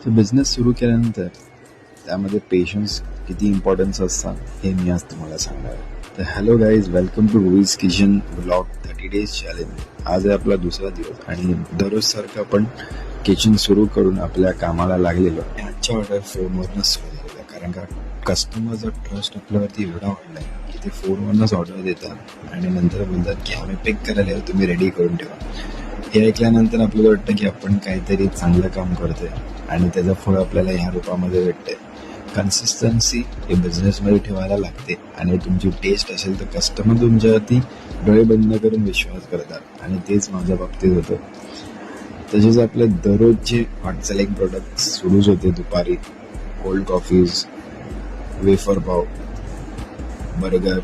तर बिझनेस सुरू केल्यानंतर त्यामध्ये पेशन्स किती इम्पॉर्टन्स असतात हे मी आज तुम्हाला सांगणार आहे. तर hello guys, welcome to Rui's kitchen vlog 30 days challenge. आज आहे आपला दुसरा दिवस आणि दररोज सारखं आपण किचन सुरू करून आपल्या कामाला लागलेलो. आजच्या ऑर्डर फोनवरनंच सुरू झालेलं, कारण का कस्टमरचा ट्रस्ट आपल्यावरती एवढा वाढला आहे की ते फोनवरनंच ऑर्डर देतात आणि नंतर बोलतात की आम्ही पिक करायला येऊ, तुम्ही रेडी करून ठेवा. हे ऐकल्यानंतर आपल्याला वाटतं की आपण काहीतरी चांगलं काम करतोय आणि त्याचं फळ आपल्याला ह्या रूपामध्ये भेटतंय. कन्सिस्टन्सी हे बिझनेसमध्ये ठेवायला लागते आणि तुमची टेस्ट असेल तर कस्टमर तुमच्यावरती डोळे बंद करून विश्वास करतात आणि तेच माझ्या बाबतीत होतं. तसेच आपले दररोजचे हॉट सेलिंग प्रोडक्ट सुरूच होते. दुपारी कोल्ड कॉफीज, वेफर पाव, बर्गर,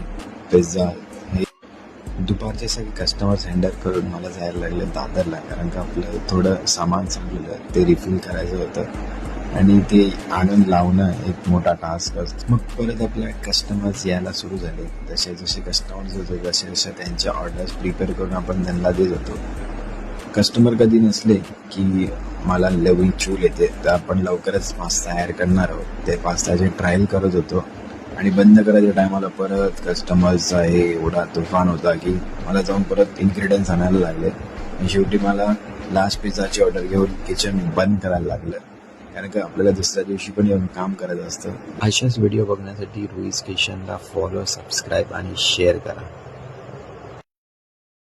पिझ्झा हे दुपारचे सगळे कस्टमर्स हँडल करून मला जायला लागले दादरला, कारण का आपलं थोडं सामान संपलेलं ते रिफिल करायचं होतं आणि ते आणून लावणं एक मोठा टास्क असतो. मग परत आपल्या कस्टमर्स यायला सुरू झाले. जसे जसे कस्टमर्स होते तसे जसे त्यांच्या ऑर्डर्स प्रिपेअर करून आपण त्यांना देत होतो. कस्टमर कधी नसले की मला नवीन चूल येते तर आपण लवकरच पास्ता तयार करणार आहोत. ते पास्ताचे ट्रायल करत होतो आणि बंद करायच्या टायमाला परत कस्टमर्सचा हे एवढा तुफान होता की मला जाऊन परत इन्ग्रेडियंट्स आणायला लागले आणि शेवटी मला लास्ट पिझ्झाची ऑर्डर घेऊन किचन बंद करायला लागलं, कारण का आपल्याला दुसऱ्या दिवशी पण येऊन काम करायचं असतं. अशाच व्हिडिओ बघण्यासाठी रुईज किचनला फॉलो, सबस्क्राईब आणि शेअर करा.